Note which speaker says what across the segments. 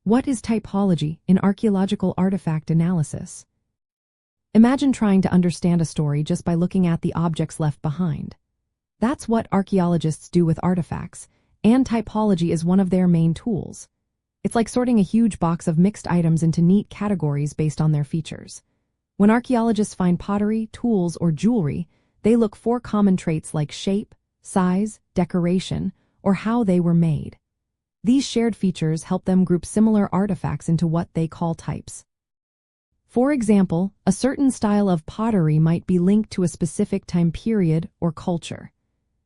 Speaker 1: What is typology in archaeological artifact analysis? Imagine trying to understand a story just by looking at the objects left behind. That's what archaeologists do with artifacts, and typology is one of their main tools. It's like sorting a huge box of mixed items into neat categories based on their features. When archaeologists find pottery, tools, or jewelry, they look for common traits like shape, size, decoration, or how they were made. These shared features help them group similar artifacts into what they call types. For example, a certain style of pottery might be linked to a specific time period or culture.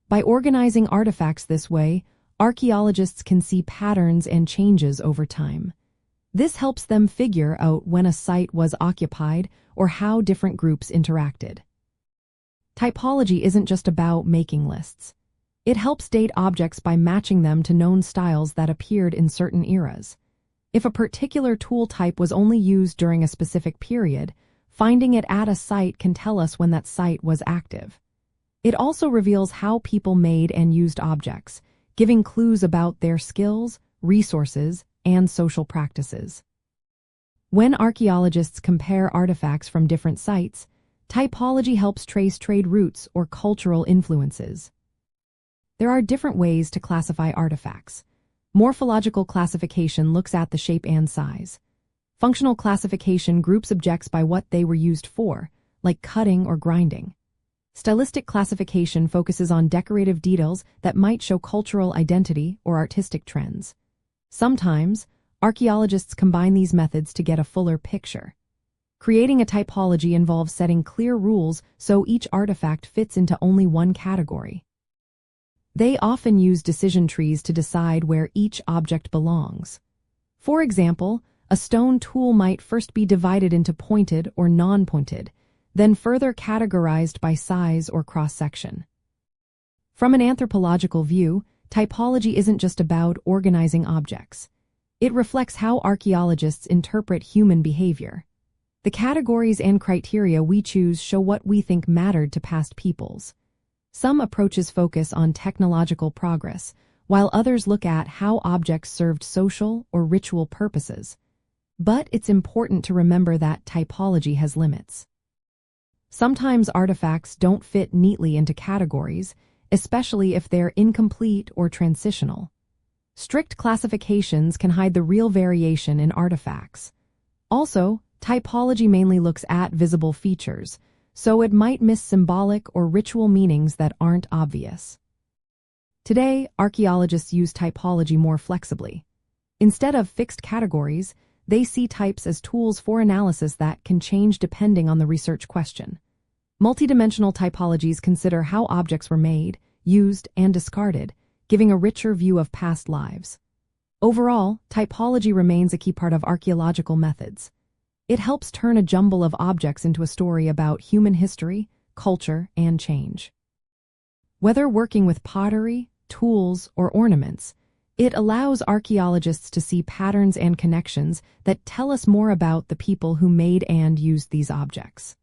Speaker 1: By organizing artifacts this way, archaeologists can see patterns and changes over time. This helps them figure out when a site was occupied or how different groups interacted. Typology isn't just about making lists. It helps date objects by matching them to known styles that appeared in certain eras. If a particular tool type was only used during a specific period, finding it at a site can tell us when that site was active. It also reveals how people made and used objects, giving clues about their skills, resources, and social practices. When archaeologists compare artifacts from different sites, typology helps trace trade routes or cultural influences. There are different ways to classify artifacts. Morphological classification looks at the shape and size. Functional classification groups objects by what they were used for, like cutting or grinding. Stylistic classification focuses on decorative details that might show cultural identity or artistic trends. Sometimes, archaeologists combine these methods to get a fuller picture. Creating a typology involves setting clear rules so each artifact fits into only one category. They often use decision trees to decide where each object belongs. For example, a stone tool might first be divided into pointed or non-pointed, then further categorized by size or cross-section. From an anthropological view, typology isn't just about organizing objects. It reflects how archaeologists interpret human behavior. The categories and criteria we choose show what we think mattered to past peoples. Some approaches focus on technological progress, while others look at how objects served social or ritual purposes. But it's important to remember that typology has limits. Sometimes artifacts don't fit neatly into categories, especially if they're incomplete or transitional. Strict classifications can hide the real variation in artifacts. Also, typology mainly looks at visible features, so it might miss symbolic or ritual meanings that aren't obvious. Today, archaeologists use typology more flexibly. Instead of fixed categories, they see types as tools for analysis that can change depending on the research question. Multidimensional typologies consider how objects were made, used, and discarded, giving a richer view of past lives. Overall, typology remains a key part of archaeological methods. It helps turn a jumble of objects into a story about human history, culture, and change. Whether working with pottery, tools, or ornaments, it allows archaeologists to see patterns and connections that tell us more about the people who made and used these objects.